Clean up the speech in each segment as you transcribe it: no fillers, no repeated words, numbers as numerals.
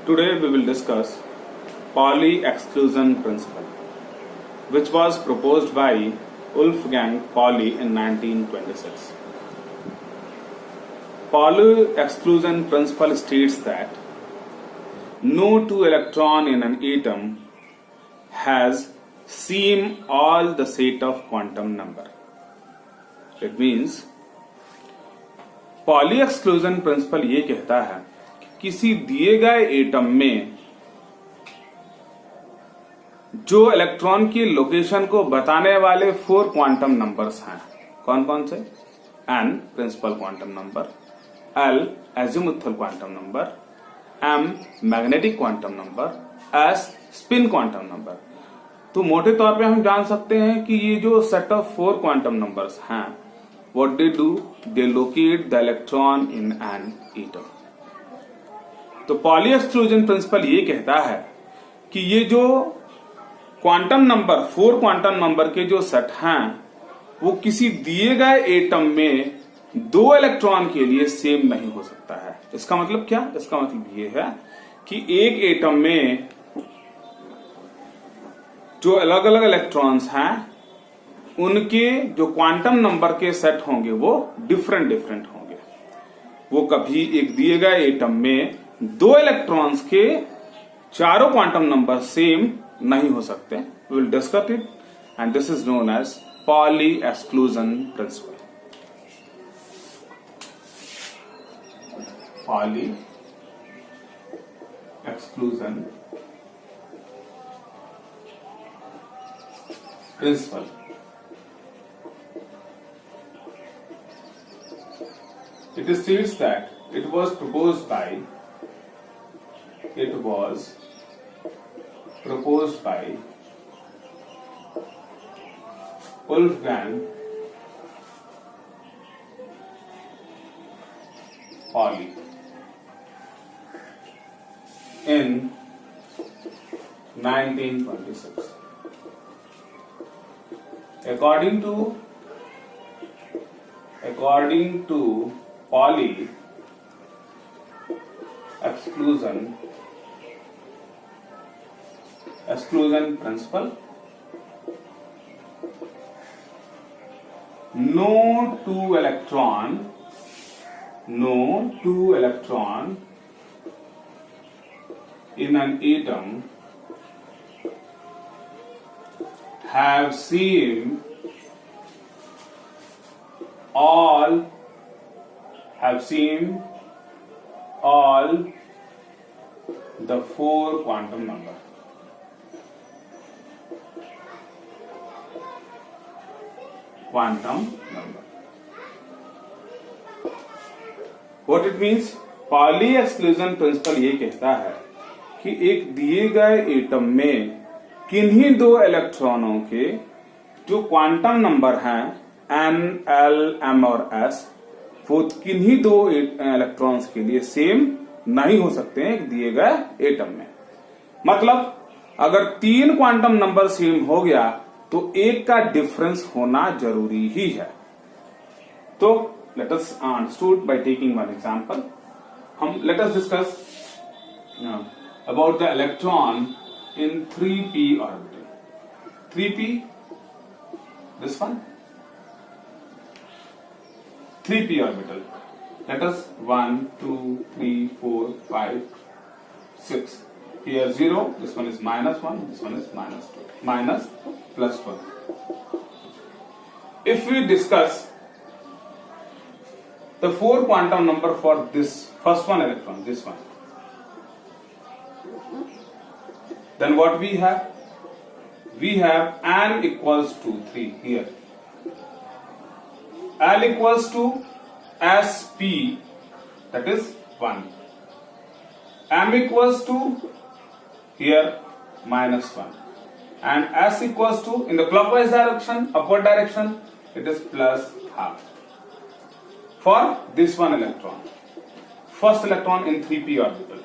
Today we will discuss Pauli exclusion principle, which was proposed by Wolfgang Pauli in 1926. Pauli exclusion principle states that no two electron in an atom has same all the set of quantum number. It means poly exclusion principal ये कहता है कि किसी दिए गए atom में जो electron की लोकेशन को बताने वाले 4 क्वांटम नंबर्स हैं, कौन कौन से? n principal quantum number, l azimuthal quantum number, m magnetic quantum number, s spin quantum number. तो मोटे तौर पे हम जान सकते हैं कि ये जो सेट ऑफ 4 क्वांटम नंबर्स हैं, what they do, they locate the electron in an atom. तो पॉली एक्सक्लूजन प्रिंसिपल ये कहता है कि ये जो क्वांटम नंबर 4 क्वांटम नंबर के जो सेट हैं वो किसी दिए गए एटम में 2 इलेक्ट्रॉन के लिए सेम नहीं हो सकता है। इसका मतलब क्या? इसका मतलब ये है कि एक एटम में जो अलग अलग इलेक्ट्रॉन्स हैं उनके जो क्वांटम नंबर के सेट होंगे वो डिफरेंट होंगे। वो कभी एक दिए गए एटम में 2 इलेक्ट्रॉन्स के चारों क्वांटम नंबर सेम नहीं हो सकते। We will discuss it and this is known as Pauli exclusion principle. Pauli exclusion principle it states that it was proposed by Wolfgang Pauli in 1926. According to Pauli exclusion principle, no two electron in an atom have same all the 4 quantum number. What it means? Poly exclusion principal ये कहता है कि एक दिए गए atom में किन्हीं 2 इलेक्ट्रॉनों के जो क्वांटम नंबर हैं n, l, m और s, वो किन्हीं 2 इलेक्ट्रॉन्स के लिए सेम नहीं हो सकते हैं एक दिए गए एटम में। मतलब अगर 3 क्वांटम नंबर सेम हो गया तो एक का डिफरेंस होना जरूरी ही है। तो let us understood by taking one example. Let us discuss about the electron in 3p orbital. 3p, this one, 3p orbital. Let us 1, 2, 3, 4, 5, 6. Here 0. This one is -1. This one is -2. Minus plus 1. If we discuss the 4 quantum number for this first one electron, this one, then what we have? We have n equals to 3 here. L equals to SP, that is 1. M equals to here -1. And S equals to, in the clockwise direction, upward direction, it is +12. For this one electron, first electron in 3p orbital,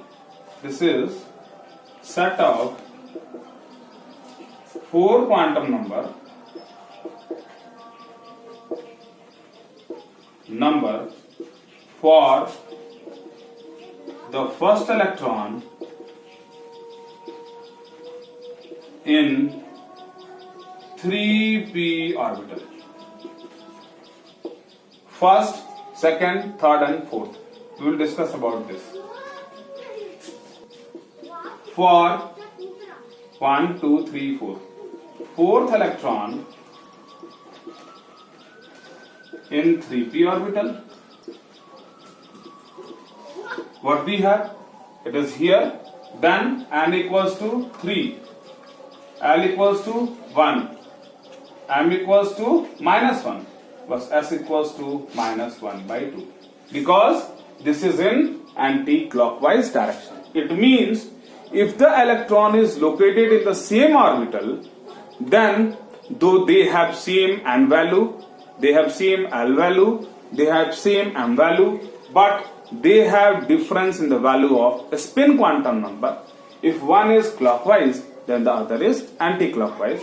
this is set of 4 quantum number for the first electron in 3p orbital. First, second, third and fourth. We will discuss about this. For 1, 2, 3, 4. Fourth electron in 3p orbital. What we have? It is here. Then n equals to 3. L equals to 1. M equals to -1. Plus S equals to -1 by 2. Because this is in anti-clockwise direction. It means if the electron is located in the same orbital, then though they have same n value, they have same L value, they have same m value, but they have difference in the value of a spin quantum number. If one is clockwise, then the other is anti-clockwise.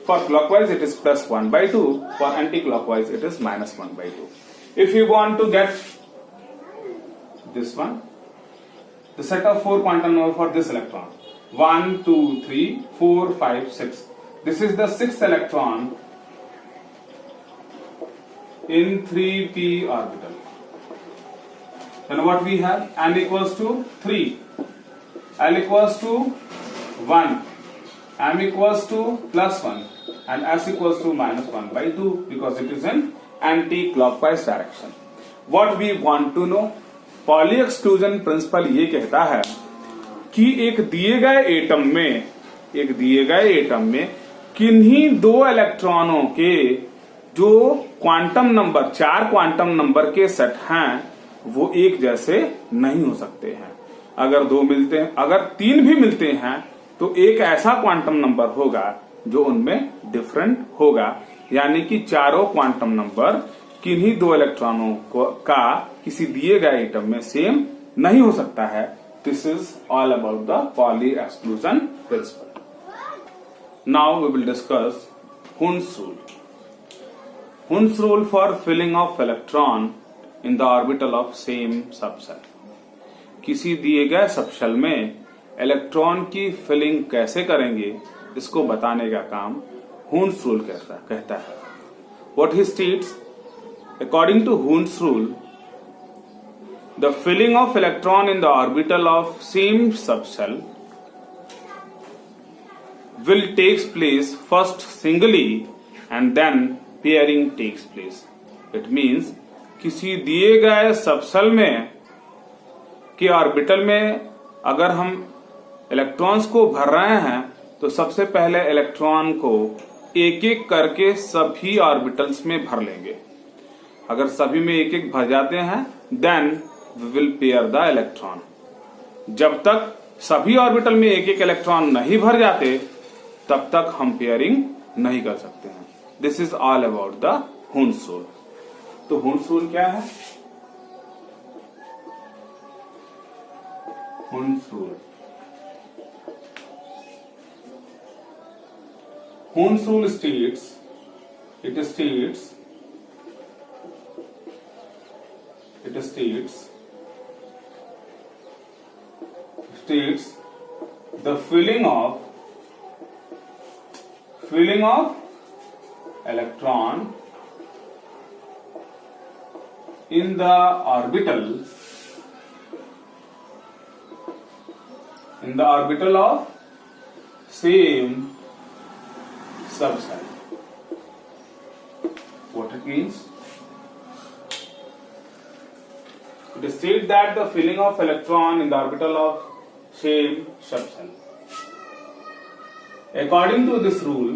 For clockwise it is +1 by 2, for anti-clockwise it is -1 by 2. If you want to get this one, the set of 4 quantum number for this electron, 1, 2, 3, 4, 5, 6. This is the 6th electron in 3p orbital. Then what we have? N equals to 3, L equals to 1, M equals to +1 and S equals to -1 by 2 because it is in anti-clockwise direction. What we want to know? Poly exclusion principal ये कहता है कि एक दिए गए atom में किन्हीं दो इलेक्ट्रॉनों के जो क्वांटम नंबर 4 क्वांटम नंबर के सेट हैं वो एक जैसे नहीं हो सकते हैं। अगर 2 मिलते हैं, अगर 3 भी मिलते हैं तो एक ऐसा क्वांटम नंबर होगा जो उनमें डिफरेंट होगा, यानी कि चारों क्वांटम नंबर किन्हीं दो इलेक्ट्रॉनों का किसी दिए गए एटम में सेम नहीं हो सकता है। This is all about the Pauli exclusion principle. Now we will discuss Hund's rule. Hund's rule for filling of electron in the orbital of same subshell. किसी दिए गए सबशेल में इलेक्ट्रॉन की फिलिंग कैसे करेंगे इसको बताने का काम हुन्स रूल कहता है। What he states, according to Hund's rule, the filling of electron in the orbital of same subshell will takes place first singly and then pairing takes place. It means किसी दिए गए subshell में के orbital में अगर हम electrons को भर रहे हैं तो सबसे पहले इलेक्ट्रॉन को एक एक करके सभी ऑर्बिटल्स में भर लेंगे। अगर सभी में एक एक भर जाते हैं then we will pair the electron. जब तक सभी ऑर्बिटल में एक एक इलेक्ट्रॉन नहीं भर जाते तब तक हम पेयरिंग नहीं कर सकते हैं। This is all about the Hund's rule. तो हुन्स रूल क्या है? Hund's rule, Hund's rule states the filling of electron in the orbital of same subshell. What it means? It states that the filling of electron in the orbital of same subshell. According to this rule,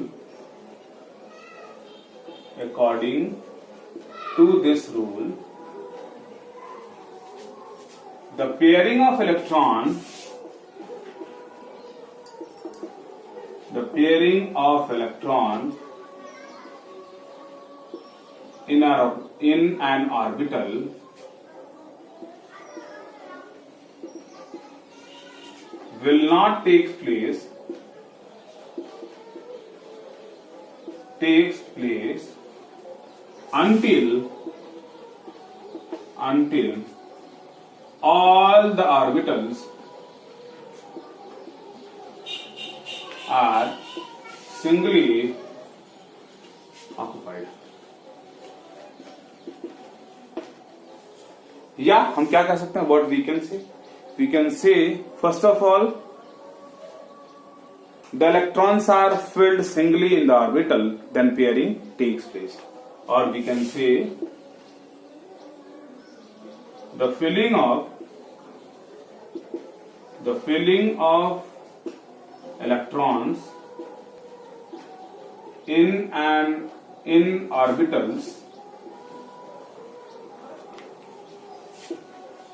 the pairing of electron in an orbital will not takes place until all the orbitals are singly occupied. या हम क्या कह सकते हैं, what we can say? We can say first of all the electrons are filled singly in the orbital, then pairing takes place. Or we can say the filling of electrons in orbitals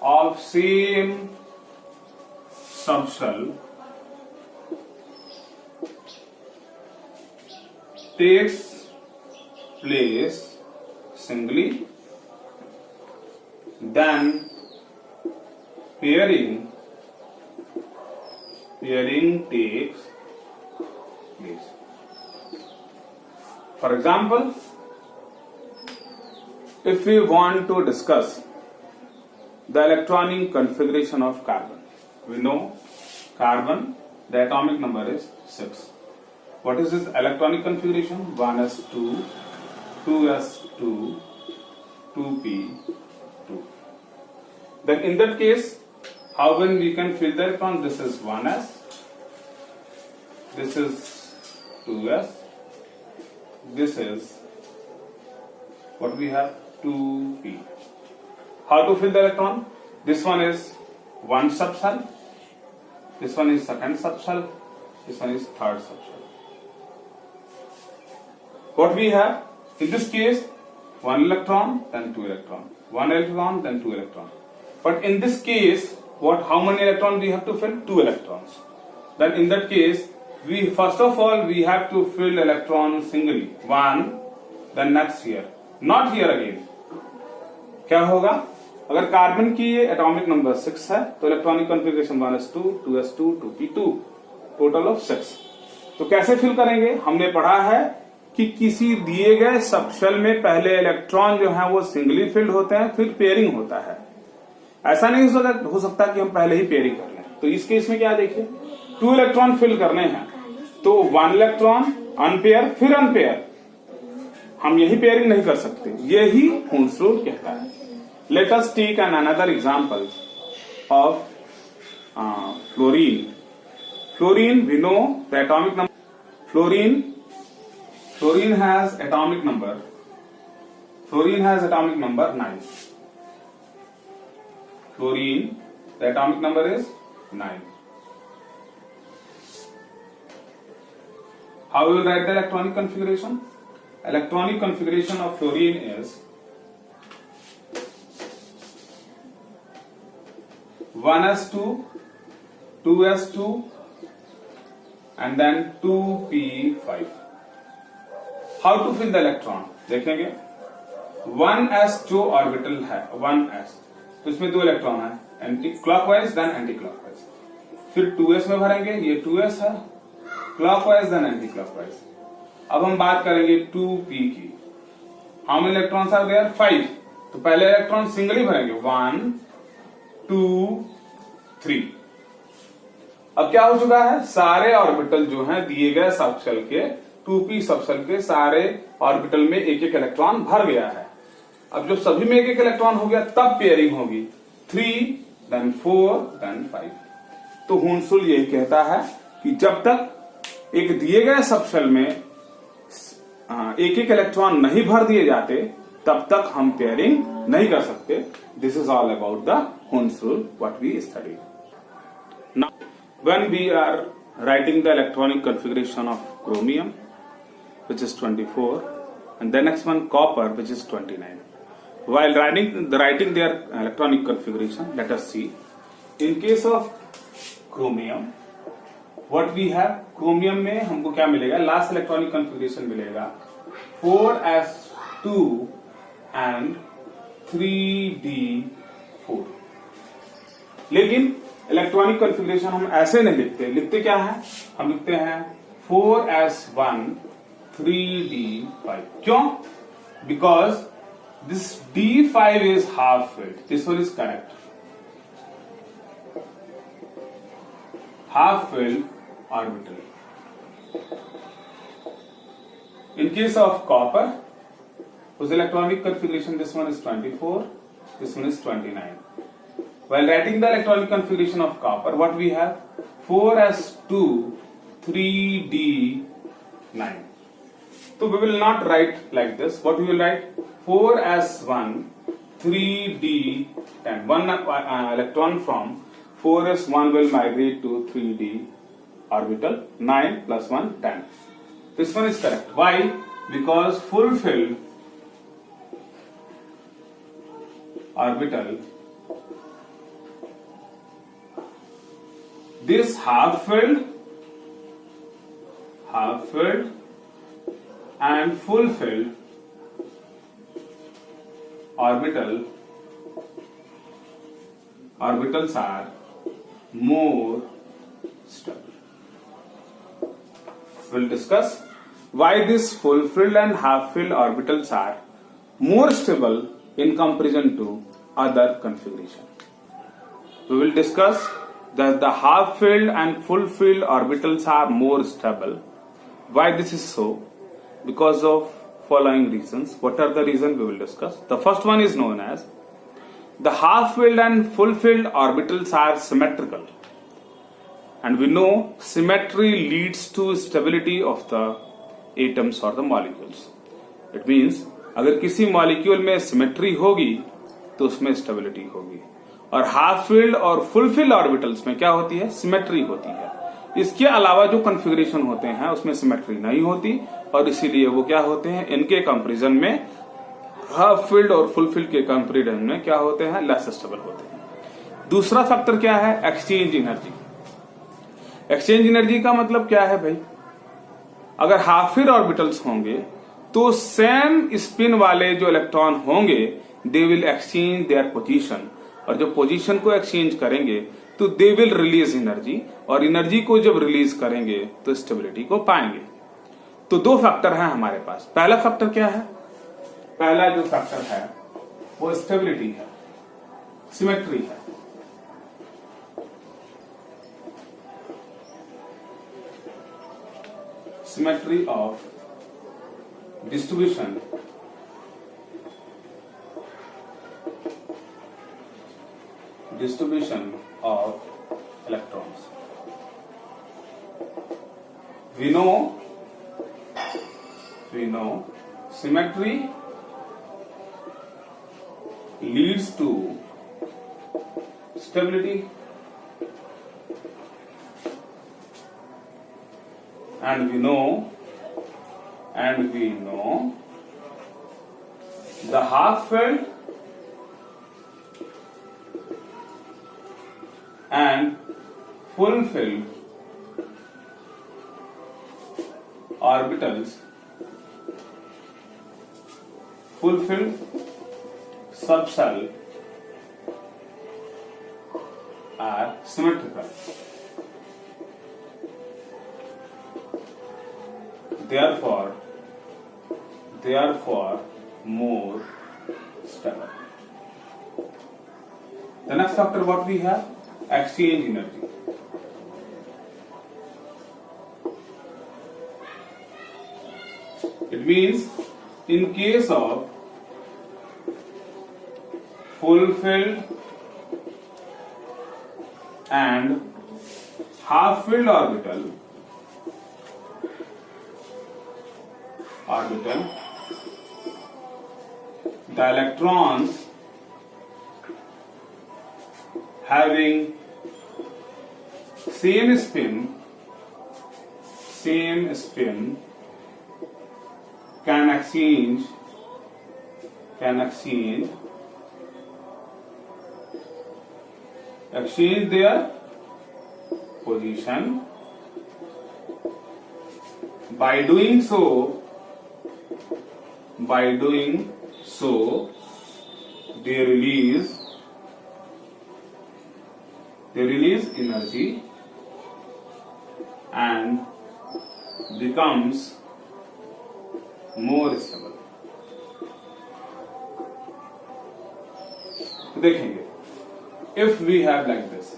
of same subshell takes place singly, then pairing takes place. For example, if we want to discuss the electronic configuration of carbon, we know carbon, the atomic number is 6. What is this electronic configuration? 1s2, 2s2, 2p2. Then in that case, how when we can fill the electron? This is 1s, this is 2s, this is what we have, 2p. How to fill the electron? This one is one subshell, this one is second subshell, this one is third subshell. What we have in this case, one electron, then two electron, one electron, then two electron. But in this case, how many electrons we have to fill? 2 electrons. Then in that case, we first of all we have to fill electron singly, one, then next here, not here again. क्या होगा? अगर carbon की atomic number 6 है तो electronic configuration 1s2, 2s2, 2p2, total of 6. तो कैसे fill करेंगे? हमने पढ़ा है कि किसी दिए गए सबशेल में पहले इलेक्ट्रॉन जो है वो सिंगली फिल्ड होते हैं, फिर पेयरिंग होता है. ऐसा नहीं हो सकता कि हम पहले ही पेयरिंग कर लें. तो इस केस में क्या देखिए, 2 इलेक्ट्रॉन फिल करने हैं तो 1 इलेक्ट्रॉन अनपेयर फिर अनपेयर, हम यही पेयरिंग नहीं कर सकते. यही हुंस रूल कहता है. Let us take an another example of fluorine. Fluorine, we know the atomic number. Fluorine has atomic number 9. Fluorine, the atomic number is 9. How we will write the electronic configuration? Electronic configuration of fluorine is 1s2, 2s2 and then 2p5. How to fill the electron? देखेंगे 1s जो orbital है 1s, तो इसमें 2 electron है, anti clockwise then anti clockwise. फिर 2s में भरेंगे, ये 2s है, क्लॉकवाइज देन एंटी क्लॉकवाइज. अब हम बात करेंगे 2p की. How many electrons are there? 5. तो पहले इलेक्ट्रॉन सिंगली भरेंगे 1, 2, 3. अब क्या हो चुका है, सारे ऑर्बिटल जो हैं दिए गए सबशेल के 2p सबशेल के सारे ऑर्बिटल में एक एक इलेक्ट्रॉन भर गया है. अब जब सभी में एक एक इलेक्ट्रॉन हो गया तब पेयरिंग होगी 3, then 4, then 5. तो हुंस रूल यही कहता है कि जब तक एक दिए गए सबशेल में एक एक इलेक्ट्रॉन नहीं भर दिए जाते तब तक हम पेयरिंग नहीं कर सकते. This is all about the Hund's rule what we study. Now when we are writing the electronic configuration of chromium, which is 24, and the next one copper, which is 29. While writing their electronic configuration, let us see. In case of chromium, what we have, chromium में हमको क्या मिलेगा? Last electronic configuration मिलेगा 4s2 and 3d4. लेकिन electronic configuration हम ऐसे नहीं लिखते क्या है? हम लिखते हैं 4s1 3d5. क्यों? Because this d5 is half filled. This one is correct. Half filled orbital. In case of copper, whose electronic configuration, this one is 24, this one is 29. While writing the electronic configuration of copper, what we have? 4s2 3d9. So we will not write like this. What we will write? 4s1 3d10. One electron from 4s1 will migrate to 3d orbital. 9 plus 1 10. This one is correct. Why? Because fulfilled orbital, this half filled and fulfilled orbitals are more stable. We'll discuss why these fulfilled and half-filled orbitals are more stable in comparison to other configuration. We will discuss that the half-filled and full-filled orbitals are more stable. Why this is so? Because of following reasons. What are the reasons? We will discuss. The first one is known as the half-filled and full-filled orbitals are symmetrical. And we know symmetry leads to stability of the atoms or the molecules. It means अगर किसी molecule में symmetry होगी तो उसमें stability होगी, और half field और full filled orbitals में क्या होती है? सिमेट्री होती है. इसके अलावा जो कॉन्फ़िगरेशन होते हैं उसमें सिमेट्री नहीं होती, और इसीलिए वो क्या होते हैं? इनके कंपैरिजन में हाफ फील्ड और फुल फील्ड के कंपैरिजन में क्या होते हैं? लेस स्टेबल होते हैं. दूसरा फैक्टर क्या है? Exchange energy. एक्सचेंज एनर्जी का मतलब क्या है भाई? अगर हाफ फील्ड ऑर्बिटल्स होंगे तो सेम स्पिन वाले जो इलेक्ट्रॉन होंगे they will exchange their position, और जो पोजीशन को एक्सचेंज करेंगे तो दे विल रिलीज एनर्जी, और एनर्जी को जब रिलीज करेंगे तो स्टेबिलिटी को पाएंगे. तो दो फैक्टर हैं हमारे पास. पहला फैक्टर क्या है? पहला जो फैक्टर है वो स्टेबिलिटी है, सिमेट्री है. Symmetry of distribution of electrons. We know symmetry leads to stability, and we know the half filled and full filled orbitals, fulfilled subshell are symmetrical. Therefore more stable. The next factor what we have? Exchange energy. It means in case of fulfilled and half filled orbital, the electrons having same spin can exchange their position. By doing so they release energy and becomes more stable. देखेंगे, if we have like this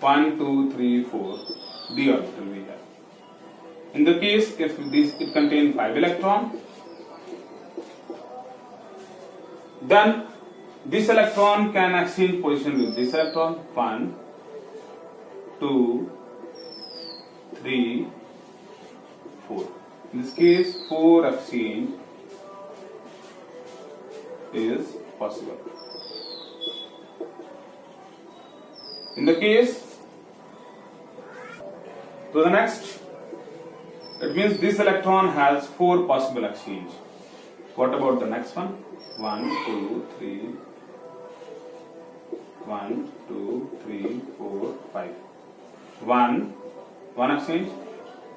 1 2 3 4 d orbital we have. In the case if it contains 5 electron, then this electron can exchange position with this electron. 1, 2, 3, 4. In this case 4 exchange is possible. In the case, to the next, it means this electron has 4 possible exchange. What about the next one? 1, 2, 3, 1, 2, 3, 4, 5. 1 exchange,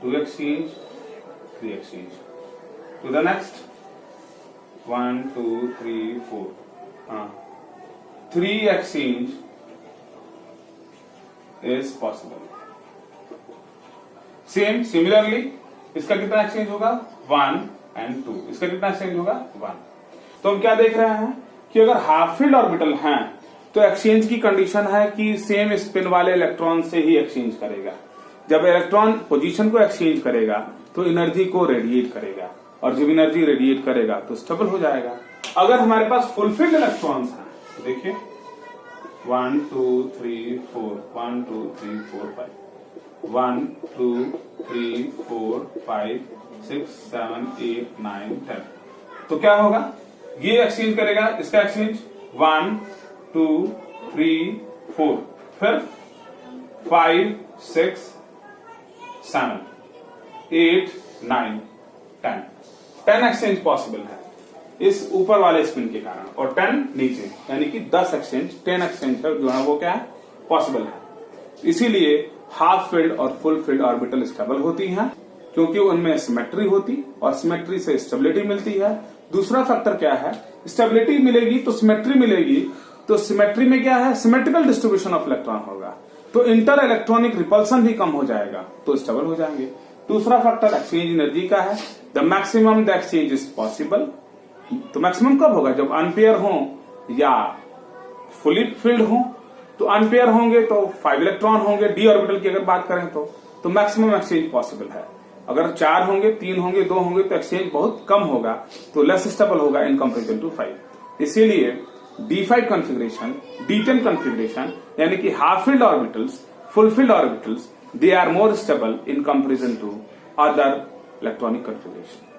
2 exchange, 3 exchange. To the next, 1, 2, 3, 4. 3 exchange is possible. Same similarly इसका कितना exchange होगा? 1 and 2. इसका कितना exchange होगा? 1. तो हम क्या देख रहे हैं कि अगर हाफ फील्ड ऑर्बिटल हैं तो एक्सचेंज की कंडीशन है कि सेम स्पिन वाले इलेक्ट्रॉन से ही एक्सचेंज करेगा. जब इलेक्ट्रॉन पोजीशन को एक्सचेंज करेगा तो एनर्जी को रेडिएट करेगा और जब एनर्जी रेडिएट करेगा तो स्टेबल हो जाएगा. अगर हमारे पास फुलफिल्ड इलेक्ट्रॉन्स हैं, देखिए 1, 2, 3, 4, 1, 2, 3, 4, 5. 1, 2, 3, 4, 5, 6, 7, 8, 9, 10. तो क्या होगा? ये एक्सचेंज करेगा, इसका एक्सचेंज 1, 2, 3, 4, फिर 5, 6, 7, 8, 9, 10. 10 एक्सचेंज पॉसिबल है इस ऊपर वाले स्पिन के कारण और 10 नीचे, यानी कि 10 एक्सचेंज, 10 एक्सचेंज है जो है वो क्या है? पॉसिबल है. इसीलिए हाफ फील्ड और फुल फील्ड ऑर्बिटल स्टेबल होती हैं क्योंकि उनमें सिमेट्री होती और सिमेट्री से स्टेबिलिटी मिलती है. दूसरा फैक्टर क्या है? स्टेबिलिटी मिलेगी तो सिमेट्री मिलेगी, तो सिमेट्री में क्या है? सिमेट्रिकल डिस्ट्रीब्यूशन ऑफ इलेक्ट्रॉन होगा तो इंटर इलेक्ट्रॉनिक रिपल्सन भी कम हो जाएगा तो स्टेबल हो जाएंगे. दूसरा फैक्टर एक्सचेंज एनर्जी का है. The maximum the exchange is possible. तो मैक्सिमम कब होगा? जब अनपेयर हो या फुली फिल्ड हो. तो अनपेयर होंगे तो 5 इलेक्ट्रॉन होंगे. डी ऑर्बिटल की अगर बात करें तो मैक्सिमम एक्सचेंज पॉसिबल है. अगर 4 होंगे, 3 होंगे, 2 होंगे तो एक्सचेंज बहुत कम होगा तो लेस स्टेबल होगा इन कंपेरिजन टू 5. इसीलिए D5 कॉन्फ़िगरेशन, D10 कॉन्फ़िगरेशन यानी कि half filled orbitals, full filled orbitals, they are more stable in comparison to other electronic configuration.